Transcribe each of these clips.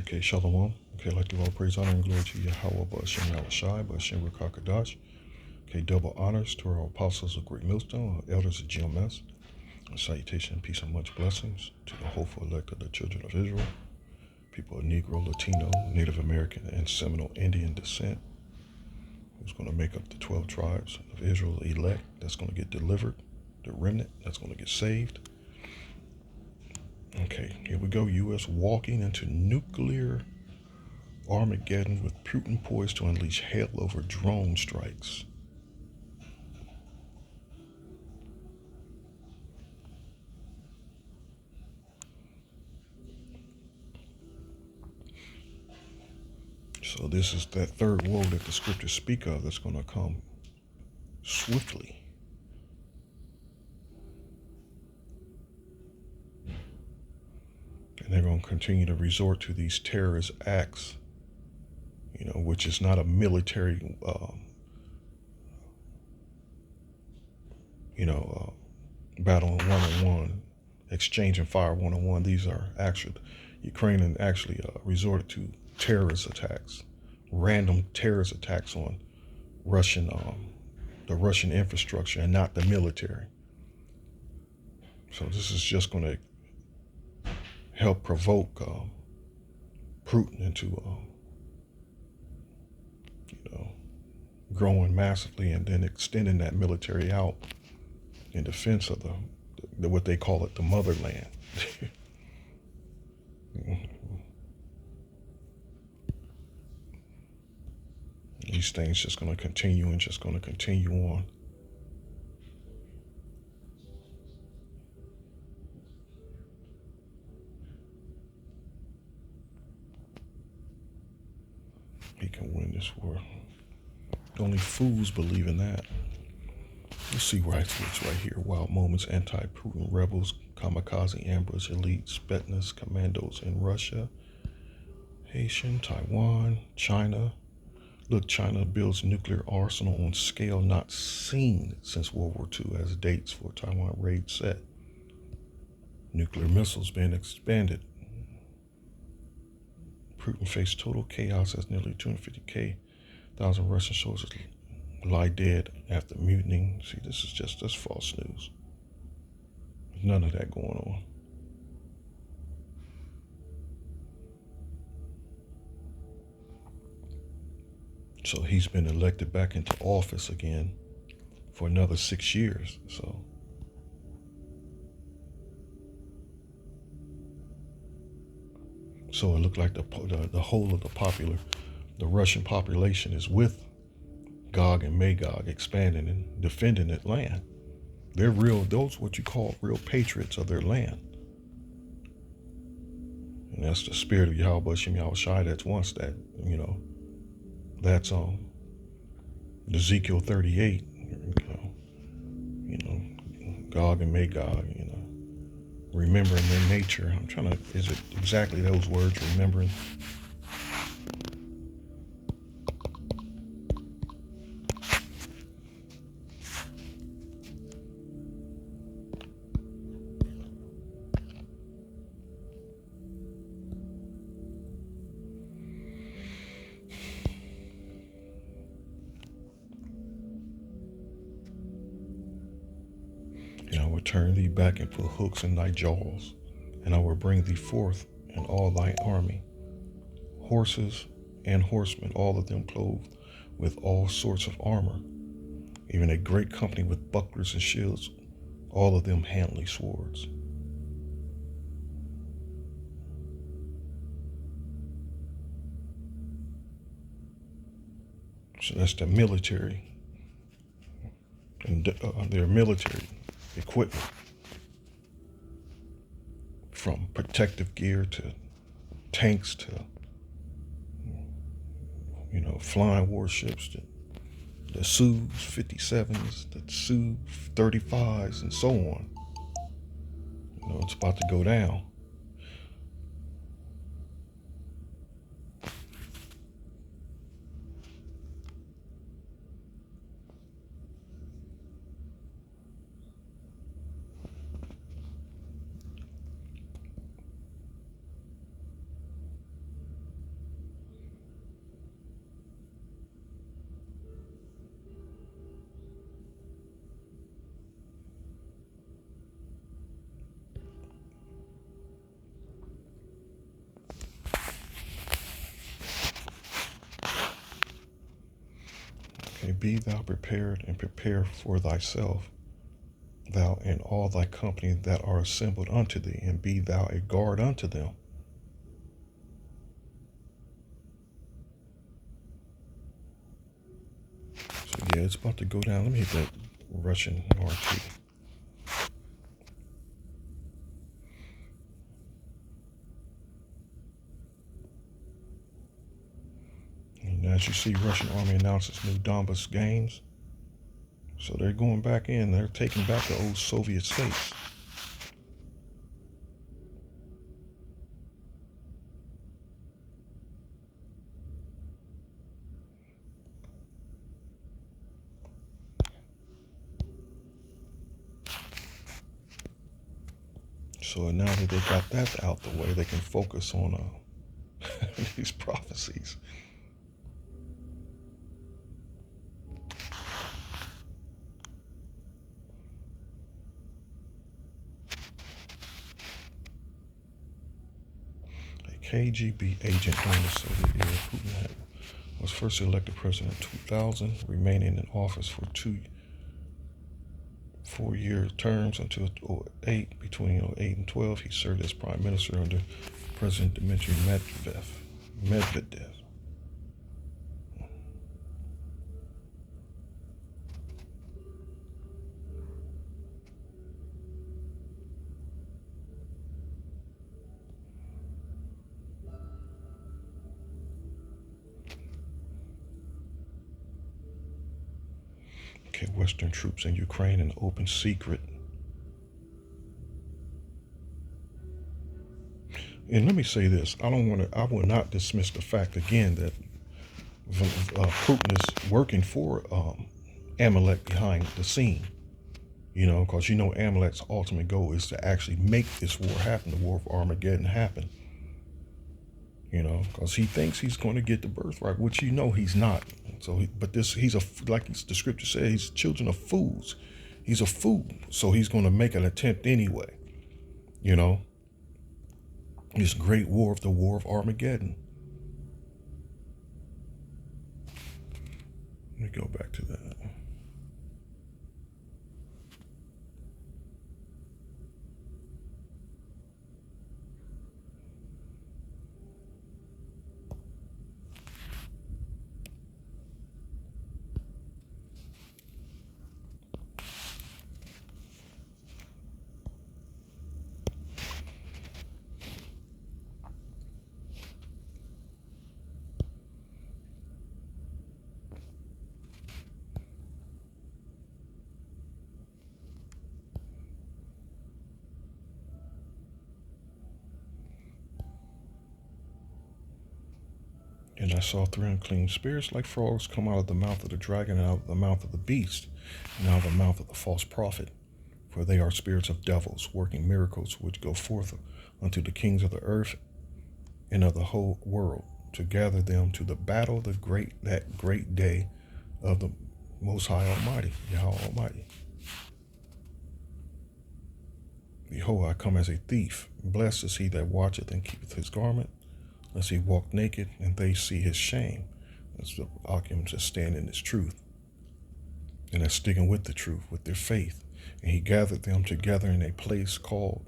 Okay, Shalom. Okay, I'd like to give all praise, honor, and glory to Yahweh, Ba'ashem Yahushai, Ba'ashem Rakakadash. Okay, double honors to our apostles of Great Millstone, our elders of GMS. A salutation, peace, and much blessings to the hopeful elect of the children of Israel, people of Negro, Latino, Native American, and Seminole Indian descent, who's going to make up the 12 tribes of Israel elect that's going to get delivered, the remnant that's going to get saved. Okay, here we go. U.S. walking into nuclear Armageddon with Putin poised to unleash hell over drone strikes. So this is that third woe that the scriptures speak of that's going to come swiftly. And they're going to continue to resort to these terrorist acts, which is not a military, battle one-on-one, exchanging fire one-on-one. These are actually, Ukrainian actually resorted to terrorist attacks, random terrorist attacks on the Russian infrastructure and not the military. So this is just going to help provoke Putin into, growing massively and then extending that military out in defense of the what they call it, the motherland. These things just going to continue and just going to continue on. He can win this war. Only fools believe in that. Let's see where it's right here. Wild moments, anti-Putin rebels, kamikaze ambush, elite Spetsnaz commandos in Russia, Haitian, Taiwan, China. Look, China builds nuclear arsenal on scale not seen since World War II as dates for Taiwan raid set. Nuclear missiles being expanded. Putin faced total chaos as nearly 250,000 Russian soldiers lie dead after mutinying. See, this is just false news. There's none of that going on. So he's been elected back into office again for another 6 years. So it looked like the whole of the Russian population is with Gog and Magog, expanding and defending that land. They're those what you call real patriots of their land. And that's the spirit of Yahweh Ba'ashem Yahushai that's once that, that's Ezekiel 38, Gog and Magog, remembering their nature. Is it exactly those words, remembering? And I will turn thee back and put hooks in thy jaws, and I will bring thee forth in all thy army, horses and horsemen, all of them clothed with all sorts of armor, even a great company with bucklers and shields, all of them handling swords. So that's the military, and their military equipment, from protective gear to tanks to, flying warships, the Su-57s, the Su-35s, and so on. It's about to go down. And be thou prepared, and prepare for thyself, thou and all thy company that are assembled unto thee, and be thou a guard unto them. So yeah, it's about to go down. Let me hit that Russian RT. And as you see, Russian army announces new Donbas gains. So they're going back in. They're taking back the old Soviet states. So now that they got that out the way, they can focus on these prophecies. A KGB agent during the Soviet era, Putin was first elected president in 2000, remaining in office for 2 4-year terms until 2008. Between 2008 and 12, he served as prime minister under President Dmitry Medvedev. Okay, Western troops in Ukraine in open secret. And let me say this: I will not dismiss the fact again that Putin is working for Amalek behind the scene. Because Amalek's ultimate goal is to actually make this war happen, the War of Armageddon happen. Because he thinks he's going to get the birthright, which he's not. So, like the scripture says, he's children of fools. He's a fool, so he's going to make an attempt anyway. This great war of the War of Armageddon. Let me go back to that. And I saw 3 unclean spirits like frogs come out of the mouth of the dragon, and out of the mouth of the beast, and out of the mouth of the false prophet. For they are spirits of devils, working miracles, which go forth unto the kings of the earth and of the whole world, to gather them to the battle, that great day of the Most High Almighty, Yahweh Almighty. Behold, I come as a thief. Blessed is he that watcheth and keepeth his garment, lest he walk naked, and they see his shame. That's the occupants that stand in his truth, and are sticking with the truth, with their faith. And he gathered them together in a place called,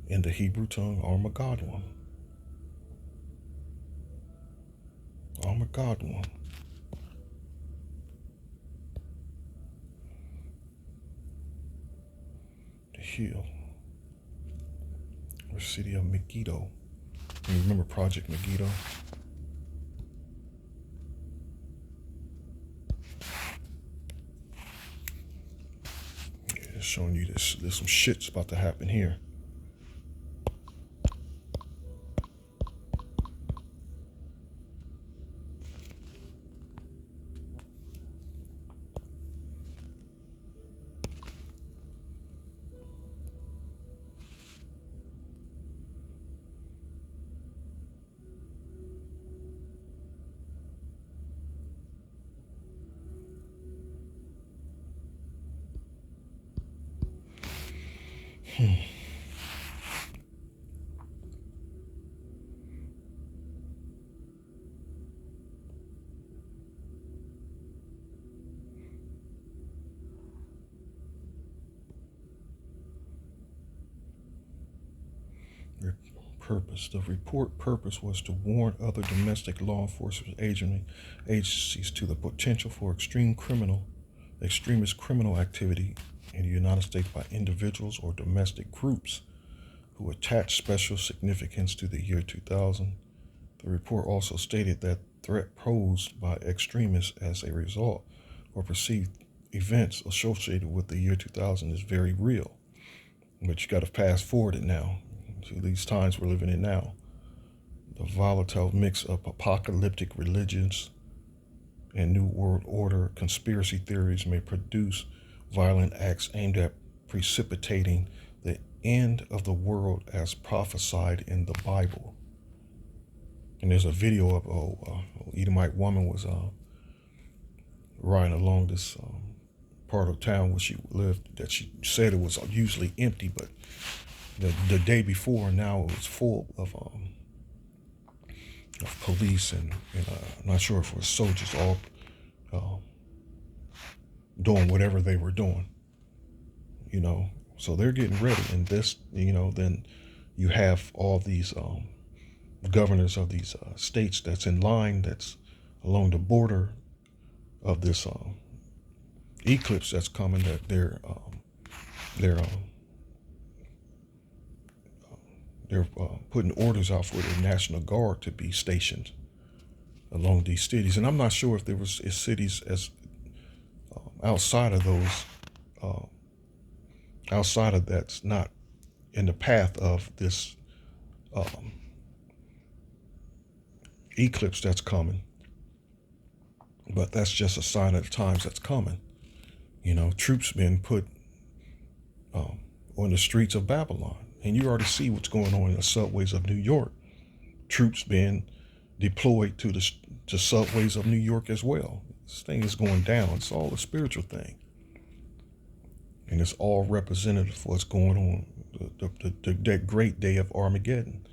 in the Hebrew tongue, Armageddon. Armageddon. The hill, or city of Megiddo. You remember Project Megiddo? Yeah, it's showing you this. There's some shit's about to happen here. Purpose. The report purpose was to warn other domestic law enforcement agencies to the potential for extremist criminal activity in the United States by individuals or domestic groups who attach special significance to the year 2000. The report also stated that threat posed by extremists as a result or perceived events associated with the year 2000 is very real. But you got to fast forward it now to these times we're living in now. The volatile mix of apocalyptic religions and New World Order conspiracy theories may produce violent acts aimed at precipitating the end of the world as prophesied in the Bible. And there's a video of an Edomite woman was riding along this part of town where she lived that she said it was usually empty, but the day before now it was full of police and I'm not sure if it was soldiers all doing whatever they were doing, so they're getting ready. And this, then you have all these governors of these states that's in line, that's along the border of this eclipse that's coming, that they're putting orders out for the National Guard to be stationed along these cities. And I'm not sure if there was cities as outside of those, outside of that's not in the path of this eclipse that's coming. But that's just a sign of the times that's coming. Troops been put on the streets of Babylon. And you already see what's going on in the subways of New York. Troops being deployed to the subways of New York as well. This thing is going down. It's all a spiritual thing. And it's all representative of what's going on. That great day of Armageddon.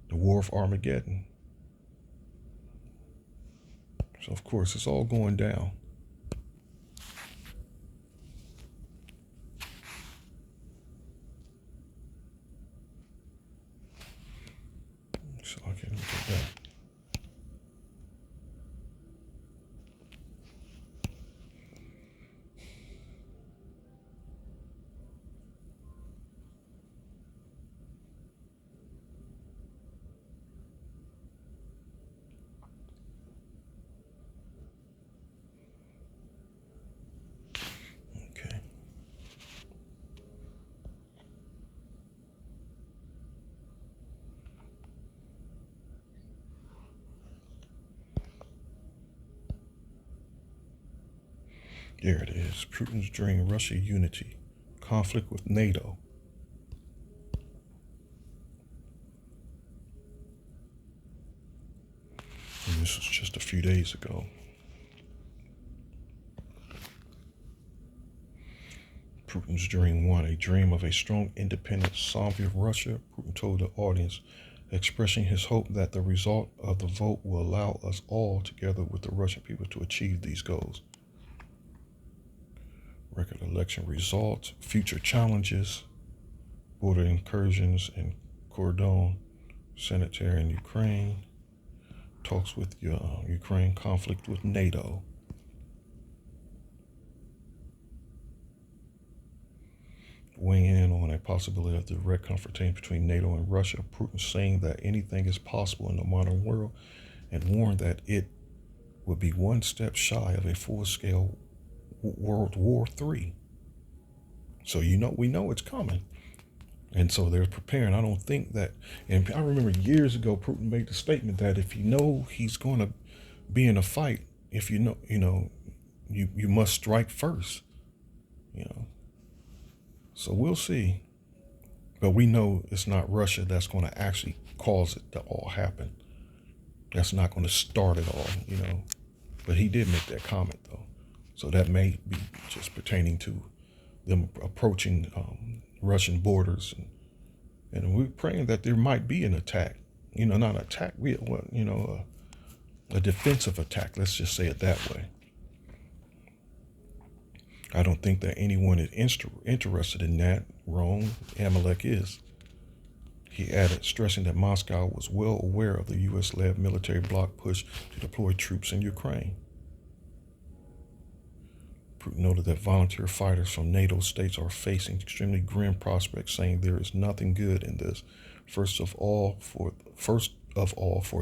The War of Armageddon. So, of course, it's all going down. So I can look at that. Okay. There it is. Putin's during Russia unity. Conflict with NATO. And this was just a few days ago. Putin's dream one, a dream of a strong, independent Soviet Russia, Putin told the audience, expressing his hope that the result of the vote will allow us all, together with the Russian people, to achieve these goals. Record election results, future challenges, border incursions in Kordon, sanitary in Ukraine, talks with Ukraine, conflict with NATO. Weighing in on a possibility of direct confrontation between NATO and Russia, Putin saying that anything is possible in the modern world and warned that it would be one step shy of a full-scale World War III. So we know it's coming. And so they're preparing. I don't think that, and I remember years ago, Putin made the statement that if you know he's going to be in a fight, if you must strike first, So we'll see. But we know it's not Russia that's going to actually cause it to all happen. That's not going to start it all, But he did make that comment, though. So that may be just pertaining to them approaching Russian borders. And we're praying that there might be an attack. Not an attack, a defensive attack. Let's just say it that way. I don't think that anyone is interested in that. Wrong. Amalek is. He added, stressing that Moscow was well aware of the U.S.-led military bloc push to deploy troops in Ukraine. Putin noted that volunteer fighters from NATO states are facing extremely grim prospects, saying there is nothing good in this, first of all for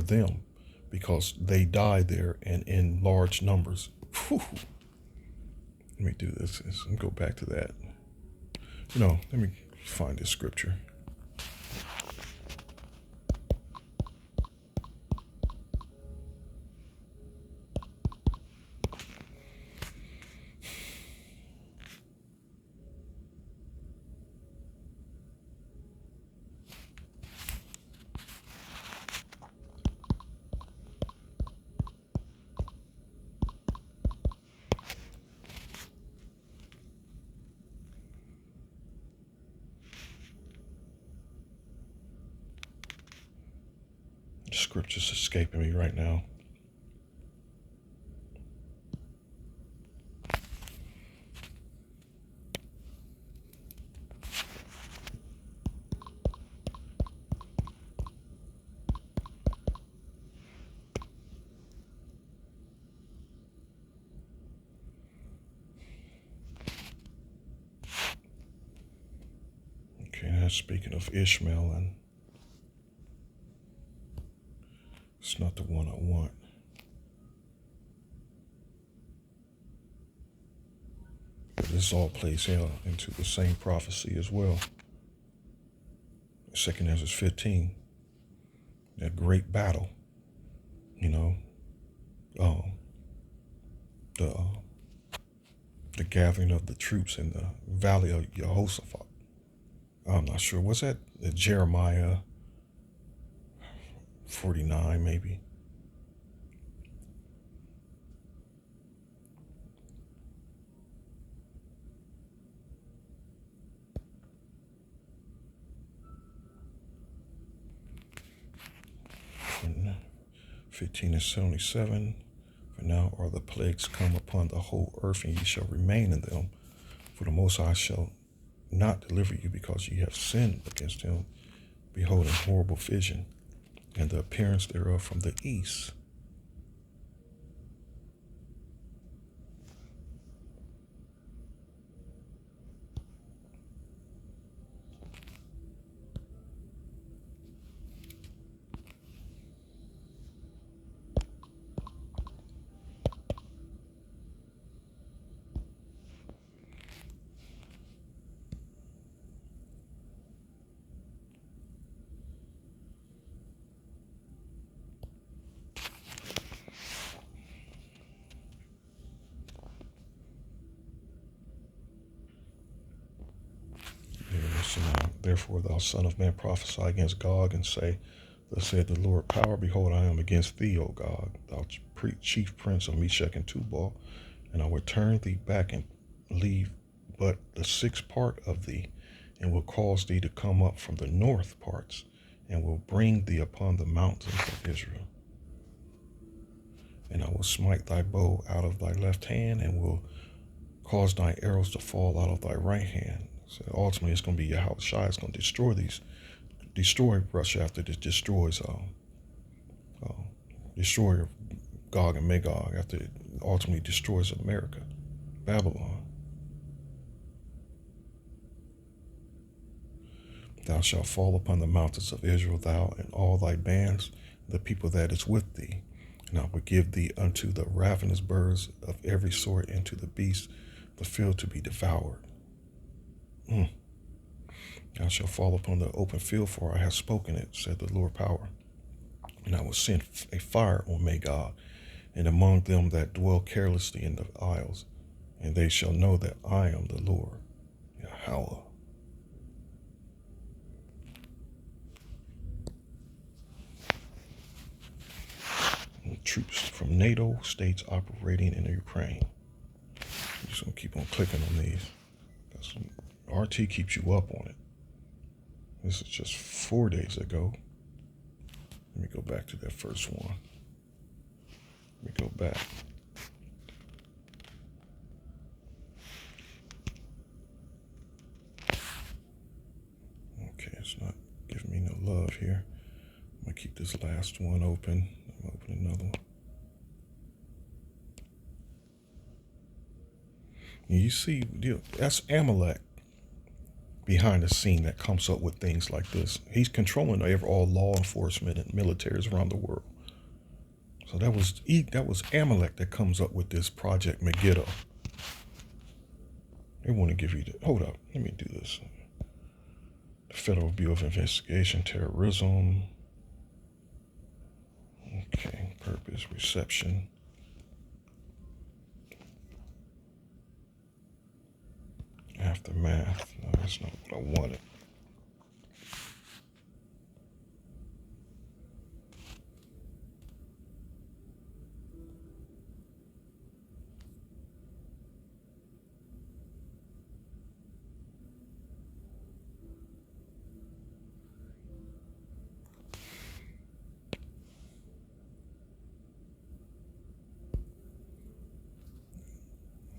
them, because they die there and in large numbers. Whew. Let me do this and go back to that. Let me find this scripture. The scripture's escaping me right now. Okay, now speaking of Ishmael, and it's not the one I want. But this all plays into the same prophecy as well. 2 Ezra 15, that great battle, the gathering of the troops in the valley of Jehoshaphat. I'm not sure. What's that? Jeremiah 49, maybe. And 15:77. For now are the plagues come upon the whole earth, and ye shall remain in them. For the Most High shall not deliver you, because ye have sinned against him. Behold, a horrible vision, and the appearance thereof from the east. Therefore, thou son of man, prophesy against Gog, and say, thus saith the Lord power, behold, I am against thee, O Gog, thou chief prince of Meshech and Tubal, and I will turn thee back and leave but the sixth part of thee, and will cause thee to come up from the north parts, and will bring thee upon the mountains of Israel. And I will smite thy bow out of thy left hand, and will cause thy arrows to fall out of thy right hand. So ultimately, it's going to be Yahushua. It's going to destroy Russia after it destroys Gog and Magog, after it ultimately destroys America, Babylon. Thou shalt fall upon the mountains of Israel, thou and all thy bands, the people that is with thee. And I will give thee unto the ravenous birds of every sort, and to the beasts of the field to be devoured. Thou shalt fall upon the open field, for I have spoken it, said the Lord power. And I will send a fire on Magog, and among them that dwell carelessly in the isles, and they shall know that I am the Lord, Yahweh. Troops from NATO states operating in Ukraine. I'm just going to keep on clicking on these. RT keeps you up on it. This is just 4 days ago. Let me go back to that first one. Let me go back. Okay, it's not giving me no love here. I'm going to keep this last one open. I'm going to open another one. And you see, that's Amalek behind the scene that comes up with things like this. He's controlling all law enforcement and militaries around the world. So that was Amalek that comes up with this Project Megiddo. They want to give you hold up, let me do this. The Federal Bureau of Investigation, Terrorism. Okay, purpose, reception. Aftermath. No, that's not what I wanted.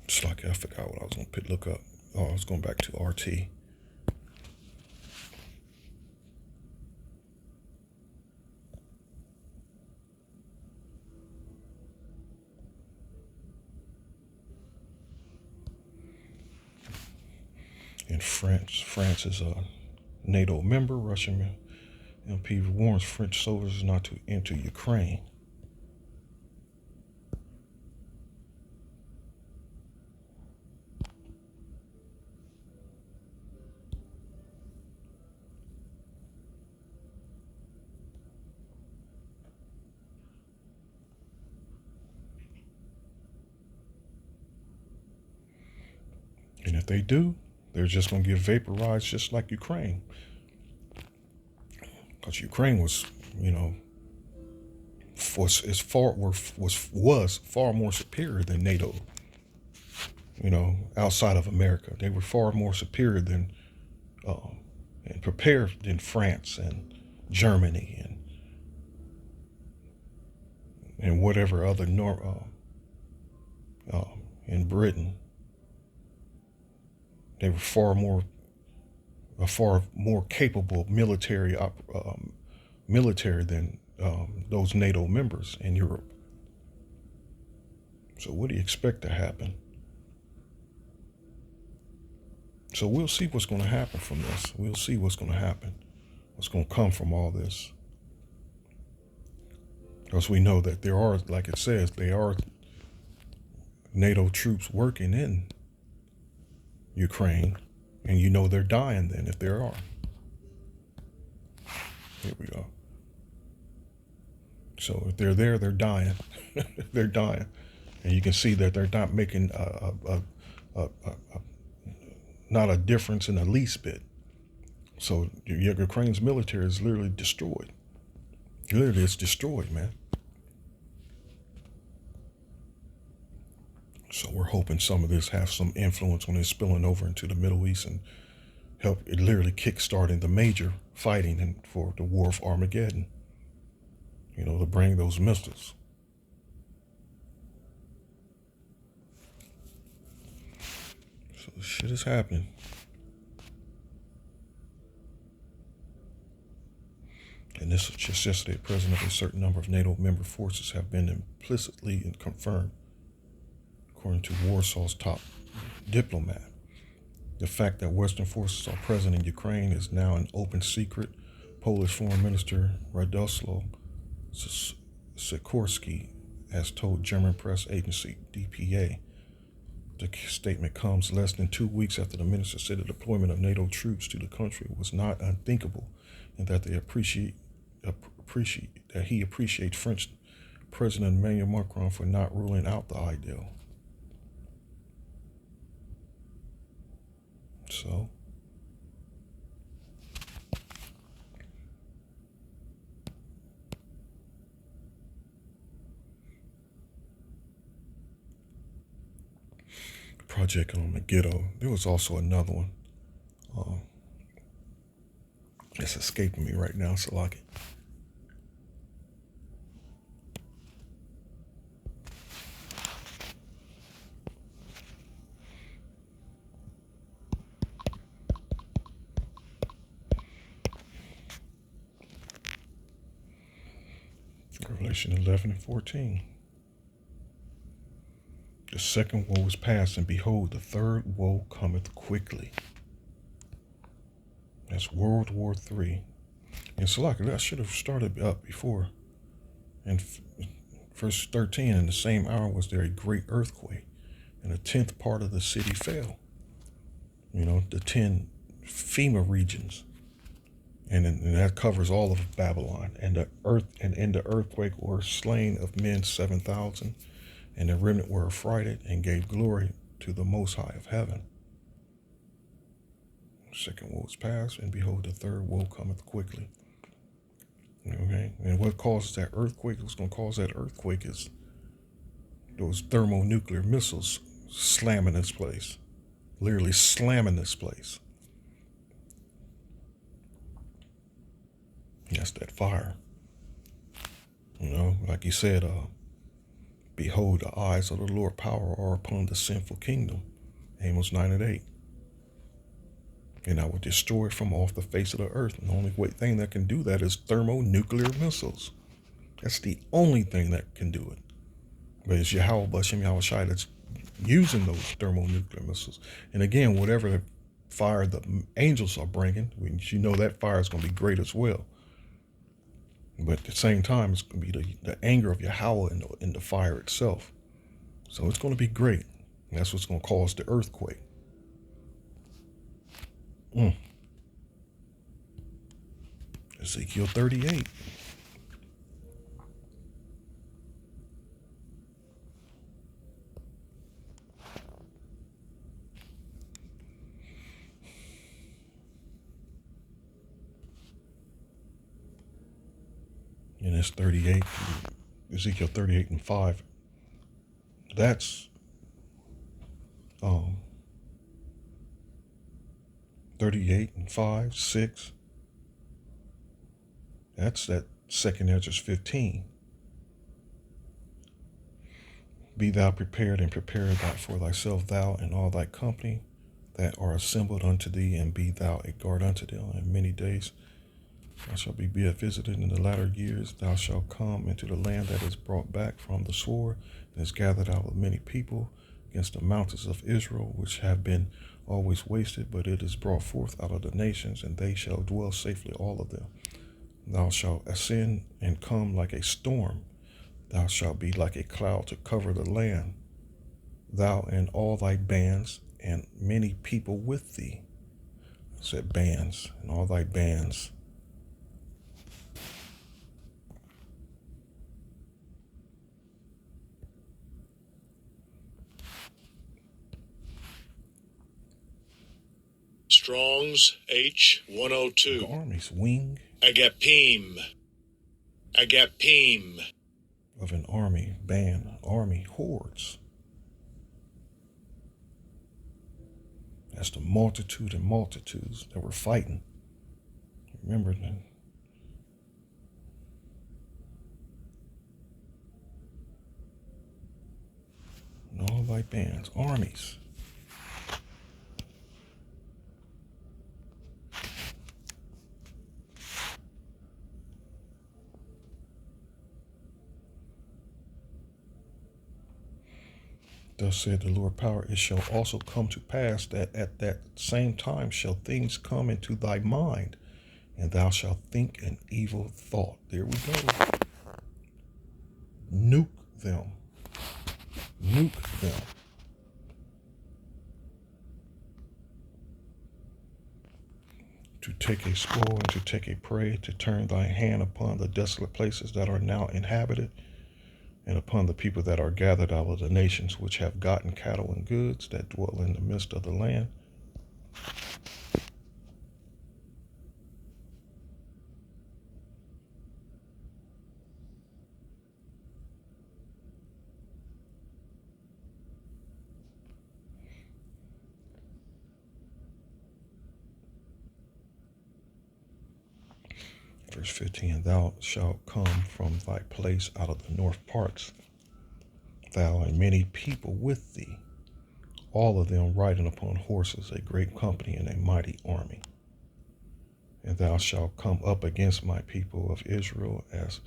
It's like I forgot what I was going to look up. Oh, I was going back to RT. In France is a NATO member. Russian MP warns French soldiers not to enter Ukraine. And if they do, they're just going to get vaporized just like Ukraine. Because Ukraine was, was far more superior than NATO. Outside of America, they were far more superior than and prepared than France and Germany and whatever other in Britain. They were a far more capable military than those NATO members in Europe. So what do you expect to happen? So we'll see what's going to happen from this. We'll see what's going to happen. What's going to come from all this. Because we know that there are, like it says, there are NATO troops working in Ukraine. And they're dying then if there are. Here we go. So if they're there, they're dying. They're dying. And you can see that they're not making not a difference in the least bit. So Ukraine's military is literally destroyed. Literally, it's destroyed, man. So we're hoping some of this has some influence when it's spilling over into the Middle East and help it literally kickstarting the major fighting for the War of Armageddon. To bring those missiles. So this shit is happening. And this was just yesterday. President of a certain number of NATO member forces have been implicitly confirmed, according to Warsaw's top diplomat. The fact that Western forces are present in Ukraine is now an open secret. Polish Foreign Minister Radoslaw Sikorski has told German press agency DPA. The statement comes less than 2 weeks after the minister said the deployment of NATO troops to the country was not unthinkable, and that he appreciates French President Emmanuel Macron for not ruling out the ideal. So Project Megiddo. There was also another one. It's escaping me right now, Salaki. Revelation 11 and 14. The second woe is past, and behold, the third woe cometh quickly. That's World War III. And so, like, I should have started up before. And verse 13, in the same hour was there a great earthquake, and a 10th part of the city fell. You know, the 10 FEMA regions. And that covers all of Babylon. And in the earthquake were slain of men 7,000, and the remnant were affrighted and gave glory to the Most High of heaven. The second woe is past, and behold, the third woe cometh quickly. Okay, and what causes that earthquake? What's going to cause that earthquake is those thermonuclear missiles slamming this place, literally slamming this place. That's that fire. You know, like he said, behold, the eyes of the Lord power are upon the sinful kingdom. Amos 9 and 8. And I will destroy it from off the face of the earth. And the only thing that can do that is thermonuclear missiles. That's the only thing that can do it. But it's Yahweh Bashem Yahweh Shai that's using those thermonuclear missiles. And again, whatever fire the angels are bringing, you know that fire is going to be great as well. But at the same time, it's going to be the anger of Yahweh in the fire itself. So it's going to be great. And that's what's going to cause the earthquake. Ezekiel 38. And it's 38, Ezekiel 38 and 5. That's 38 and 5, 6. That's that 2nd Ezra 15. Be thou prepared, and prepare thou for thyself, thou and all thy company that are assembled unto thee, and be thou a guard unto them. In many days thou shalt be visited. In the latter years thou shalt come into the land that is brought back from the sword, and is gathered out of many people against the mountains of Israel, which have been always wasted, but it is brought forth out of the nations, and they shall dwell safely, all of them. Thou shalt ascend and come like a storm. Thou shalt be like a cloud to cover the land, thou and all thy bands, and many people with thee. I said bands, and all thy bands. Strong's H102. The army's wing. Agapim. Of an army, band, army, hordes. That's the multitude and multitudes that were fighting. Remember that. And all thy bands, armies. Thus said the Lord power, it shall also come to pass that at that same time shall things come into thy mind, and thou shalt think an evil thought. There we go. Nuke them. Nuke them. To take a spoil and to take a prey, to turn thy hand upon the desolate places that are now inhabited, and upon the people that are gathered out of the nations, which have gotten cattle and goods, that dwell in the midst of the land. Verse 15, thou shalt come from thy place out of the north parts, thou and many people with thee, all of them riding upon horses, a great company and a mighty army. And thou shalt come up against my people of Israel as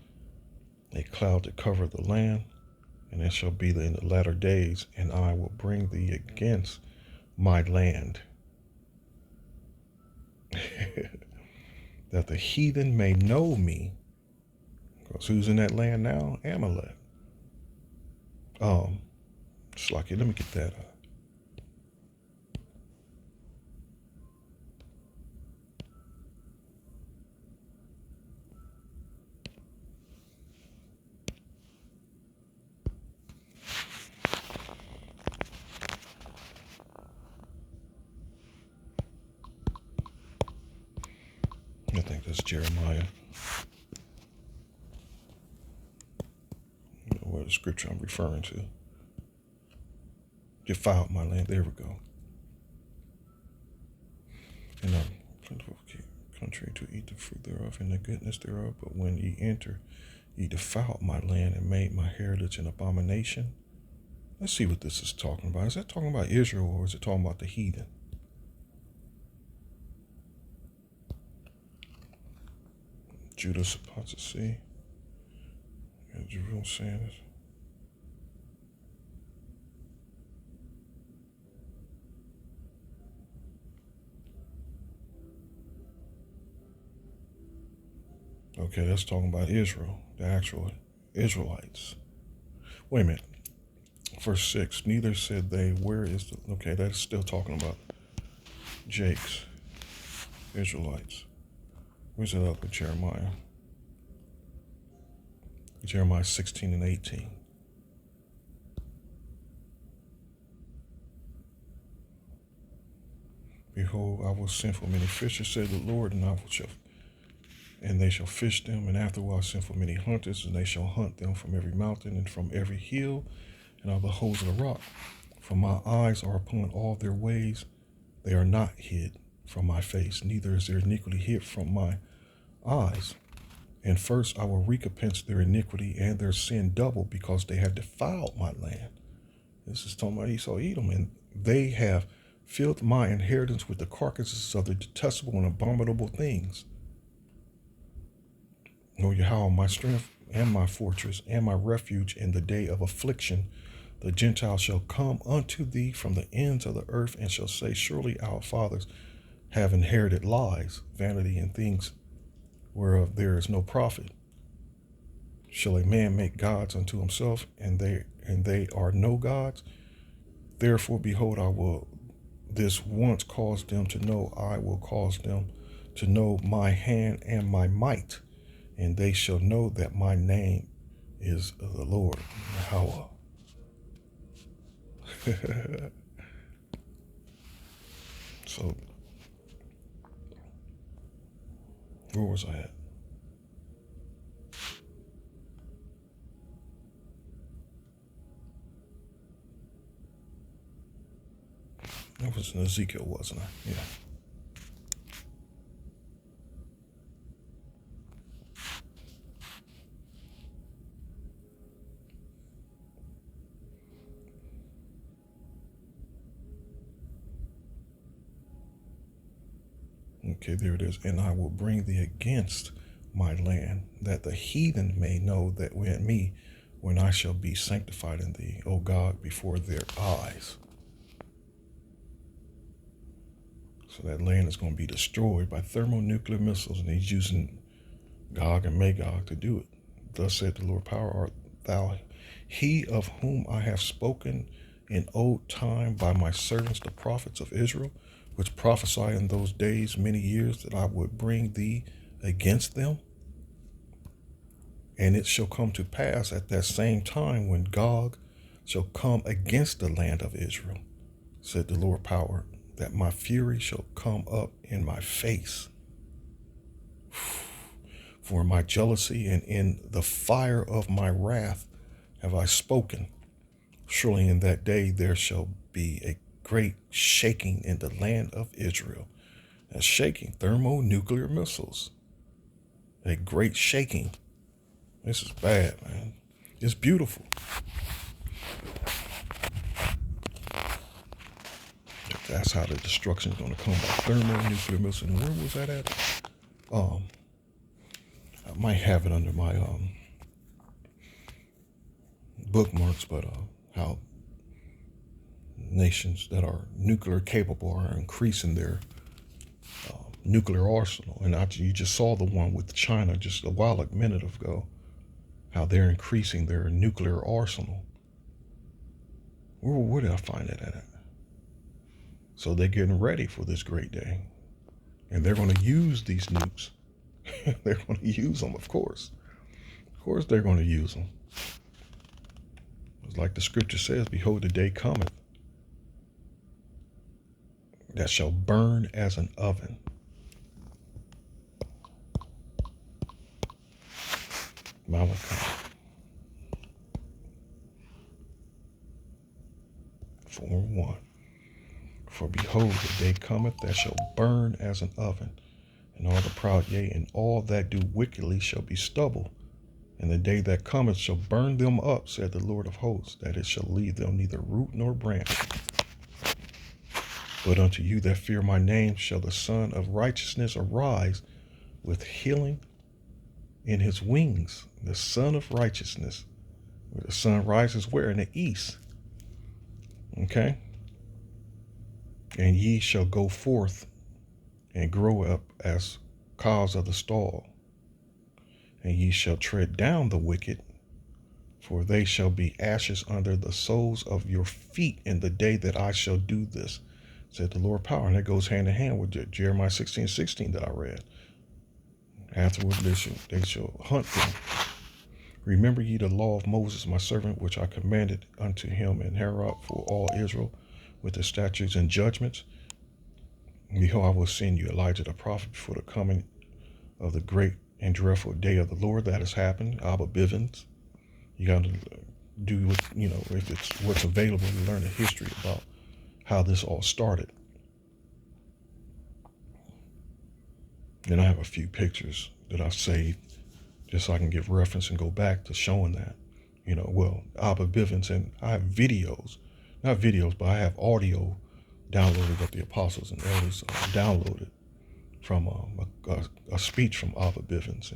a cloud to cover the land, and it shall be in the latter days, and I will bring thee against my land, that the heathen may know me. Because who's in that land now? Amalek. Slucky, let me get that. I think that's Jeremiah. You know what the scripture I'm referring to. Defiled my land. There we go. And plentiful country to eat the fruit thereof and the goodness thereof. But when ye enter, ye defiled my land and made my heritage an abomination. Let's see what this is talking about. Is that talking about Israel, or is it talking about the heathen? Judas apostasy. And Jerusalem saying this. Okay, that's talking about Israel, the actual Israelites. Wait a minute. Verse 6, neither said they, where is the... Okay, that's still talking about Jake's Israelites. Where's it up with Jeremiah? Jeremiah 16 and 18. Behold, I will send for many fishers, said the Lord, and they shall fish them, and afterward I send for many hunters, and they shall hunt them from every mountain and from every hill and all the holes of the rock. For my eyes are upon all their ways, they are not hid from my face, neither is their iniquity hid from my eyes. And first I will recompense their iniquity and their sin double, because they have defiled my land. This is talking about Esau, Edom, and they have filled my inheritance with the carcasses of the detestable and abominable things. O Yahweh, my strength and my fortress and my refuge in the day of affliction, the Gentiles shall come unto thee from the ends of the earth, and shall say, surely our fathers have inherited lies, vanity, and things whereof there is no profit. Shall a man make gods unto himself, and they are no gods? Therefore, behold, I will this once cause them to know, I will cause them to know my hand and my might, and they shall know that my name is the Lord, Yahweh. So, where was I at? That was in Ezekiel, wasn't I? Yeah. Okay, there it is. And I will bring thee against my land, that the heathen may know that when me, when I shall be sanctified in thee, O God, before their eyes. So that land is going to be destroyed by thermonuclear missiles, and he's using Gog and Magog to do it. Thus said the Lord, power art thou, he of whom I have spoken in old time by my servants the prophets of Israel, which prophesy in those days many years that I would bring thee against them. And it shall come to pass at that same time, when Gog shall come against the land of Israel, said the Lord power, that my fury shall come up in my face. For in my jealousy and in the fire of my wrath have I spoken. Surely in that day there shall be a great shaking in the land of Israel. A shaking, thermonuclear missiles. A great shaking. This is bad, man. It's beautiful. That's how the destruction is going to come by thermonuclear missiles. And where was that at? I might have it under my bookmarks, but how nations that are nuclear capable are increasing their nuclear arsenal. And you just saw the one with China just a minute ago, how they're increasing their nuclear arsenal. Where did I find it at? So they're getting ready for this great day. And they're going to use these nukes. They're going to use them, of course. Of course they're going to use them. It's like the scripture says, behold, the day cometh that shall burn as an oven. Malachi 4:1. For behold, the day cometh that shall burn as an oven, and all the proud, yea, and all that do wickedly shall be stubble. And the day that cometh shall burn them up, said the Lord of hosts, that it shall leave them neither root nor branch. But unto you that fear my name shall the Son of Righteousness arise with healing in his wings. The Son of Righteousness. Where the sun rises where? In the east. Okay? And ye shall go forth and grow up as cows of the stall. And ye shall tread down the wicked, for they shall be ashes under the soles of your feet in the day that I shall do this, said the Lord power. And that goes hand in hand with Jeremiah 16:16 that I read. Afterward they shall hunt them. Remember ye the law of Moses, my servant, which I commanded unto him in Horeb for all Israel, with the statutes and judgments. Behold, I will send you Elijah the prophet before the coming of the great and dreadful day of the Lord. That has happened. Abba Bivens. You got to do what, if it's what's available, to learn the history about how this all started. And I have a few pictures that I've saved just so I can give reference and go back to showing that, Abba Bivens. And I have videos, not videos, but I have audio downloaded that the apostles and elders downloaded from a speech from Abba Bivens.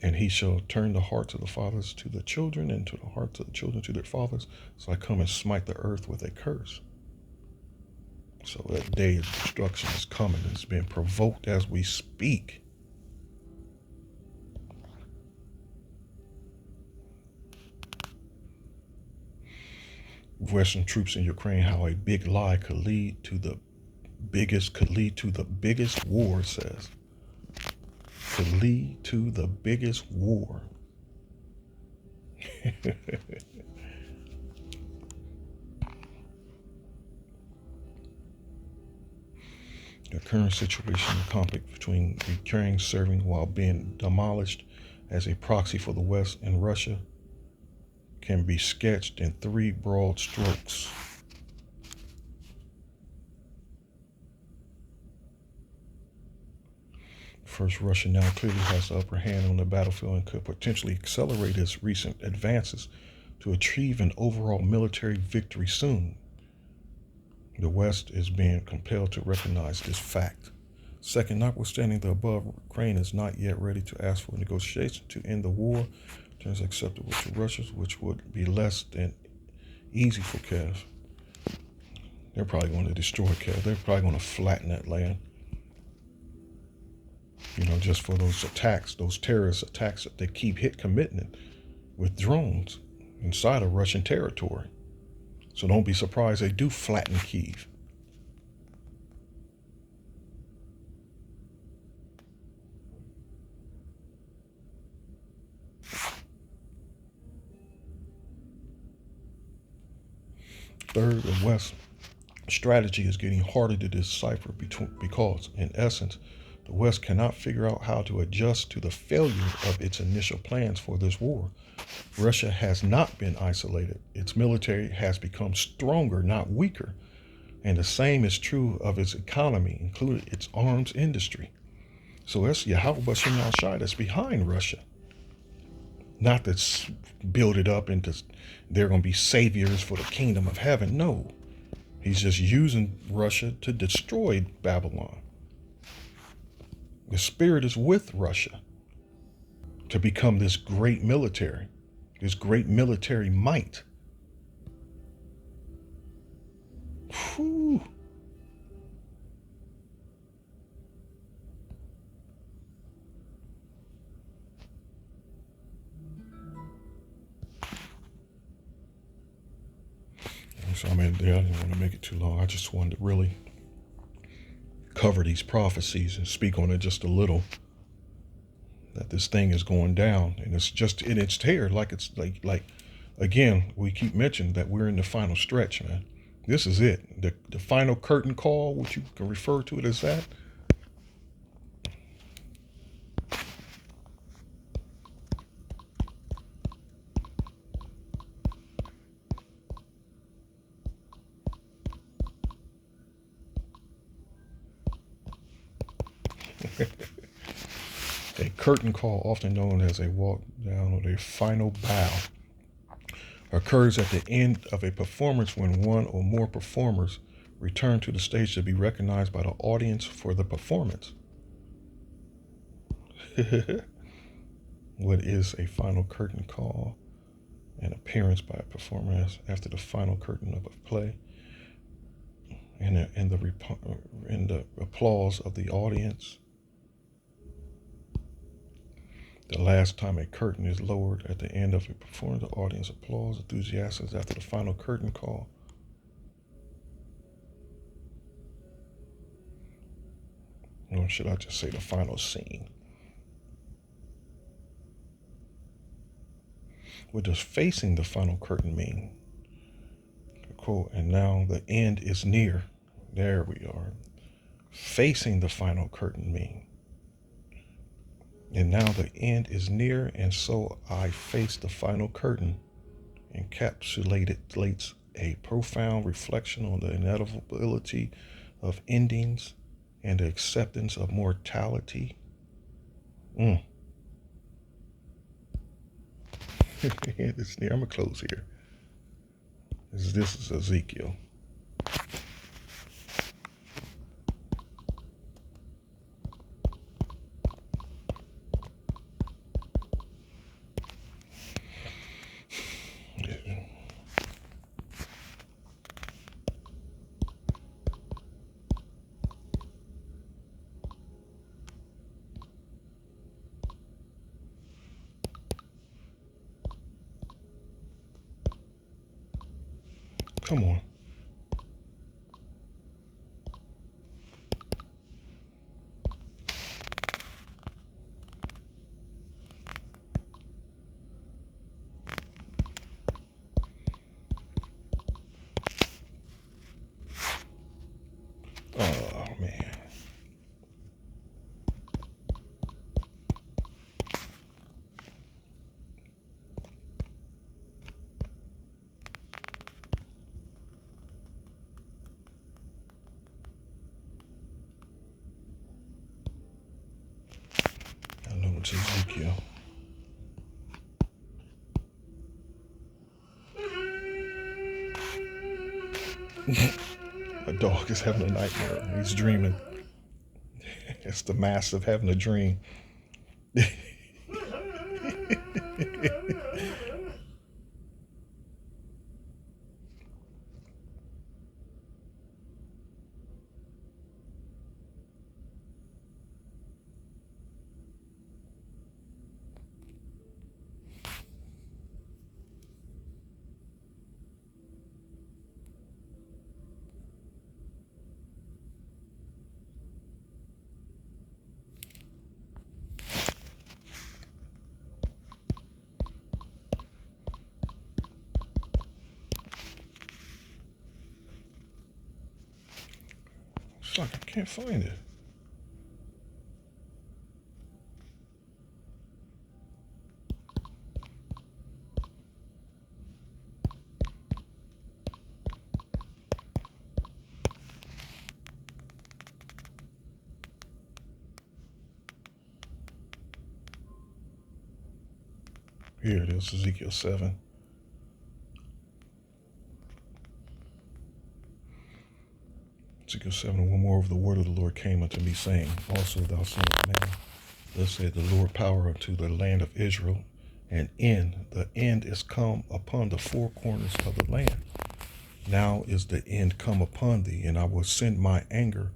And he shall turn the hearts of the fathers to the children, and to the hearts of the children to their fathers. So I come and smite the earth with a curse. So that day of destruction is coming. It's being provoked as we speak. Western troops in Ukraine, how a big lie could lead to the biggest war, it says. Could lead to the biggest war. The current situation, the conflict between Ukraine serving while being demolished as a proxy for the West and Russia, can be sketched in 3 broad strokes. First, Russia now clearly has the upper hand on the battlefield and could potentially accelerate its recent advances to achieve an overall military victory soon. The West is being compelled to recognize this fact. Second, notwithstanding the above, Ukraine is not yet ready to ask for negotiation to end the war. Terms acceptable to Russia, which would be less than easy for Kiev. They're probably going to destroy Kiev. They're probably going to flatten that land. Just for those attacks, those terrorist attacks that they keep committing with drones inside of Russian territory. So don't be surprised they do flatten Kiev. Third, the West strategy is getting harder to decipher because, in essence, the West cannot figure out how to adjust to the failure of its initial plans for this war. Russia has not been isolated. Its military has become stronger, not weaker. And the same is true of its economy, including its arms industry. So that's Yahweh Shem Shai that's behind Russia. Not to build it up into they're going to be saviors for the kingdom of heaven. No. He's just using Russia to destroy Babylon. The spirit is with Russia to become this great military. this great military might. Whew. So I didn't want to make it too long. I just wanted to really cover these prophecies and speak on it just a little. That this thing is going down, and it's just in its tear, like it's like again, we keep mentioning that we're in the final stretch, man. This is it. The final curtain call, which you can refer to it as that. A curtain call, often known as a walk down or a final bow, occurs at the end of a performance when one or more performers return to the stage to be recognized by the audience for the performance. What is a final curtain call? An appearance by a performer after the final curtain of a play, and the applause of the audience. The last time a curtain is lowered at the end of a performance, the audience applauds enthusiastic after the final curtain call. Or should I just say the final scene? What does facing the final curtain mean? Quote, and now the end is near. There we are. Facing the final curtain mean. And now the end is near, and so I face the final curtain. Encapsulates a profound reflection on the inevitability of endings and the acceptance of mortality. End is near. I'm going to close here. This is Ezekiel. Come on. Oh, man. I know it's Ezekiel. My dog is having a nightmare. He's dreaming. It's the massive having a dream. It's like I can't find it. Here it is, Ezekiel 7. Ezekiel 7, one more of the word of the Lord came unto me, saying, also thou son of man, thus saith the Lord, power unto the land of Israel, an end. The end is come upon the four corners of the land. Now is the end come upon thee, and I will send my anger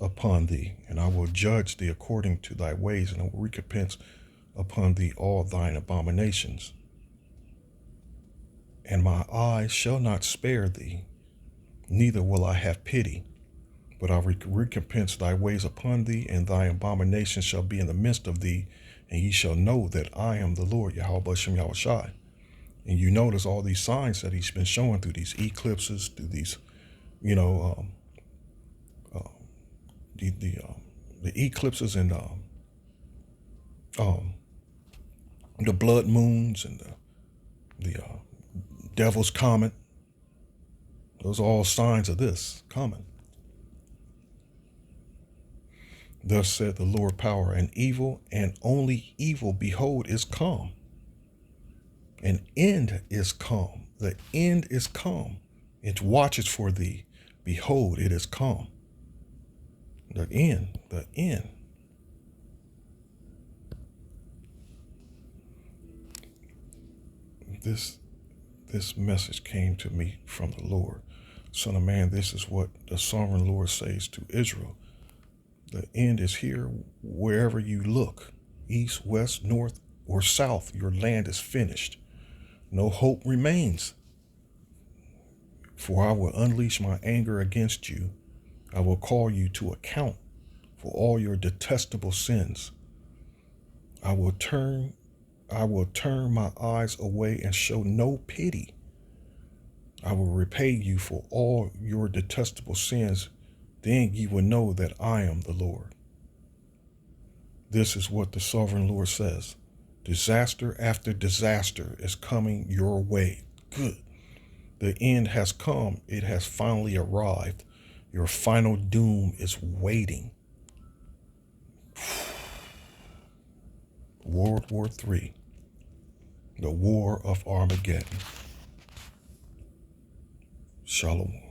upon thee, and I will judge thee according to thy ways, and I will recompense upon thee all thine abominations. And my eyes shall not spare thee, neither will I have pity, but I will recompense thy ways upon thee, and thy abominations shall be in the midst of thee, and ye shall know that I am the Lord, Yahweh Bashem Yahushai. And you notice all these signs that he's been showing through these eclipses, through these, the eclipses and the blood moons and the devil's comet. Those are all signs of this coming. Thus said the Lord power, and evil, and only evil, behold, is come. An end is come. The end is come. It watches for thee. Behold, it is come. The end, the end. This message came to me from the Lord. Son of man, this is what the sovereign Lord says to Israel. The end is here wherever you look, east, west, north, or south. Your land is finished. No hope remains. For I will unleash my anger against you. I will call you to account for all your detestable sins. I will turn my eyes away and show no pity. I will repay you for all your detestable sins. Then ye will know that I am the Lord. This is what the sovereign Lord says. Disaster after disaster is coming your way. Good. The end has come. It has finally arrived. Your final doom is waiting. World War III. The War of Armageddon. Shalom.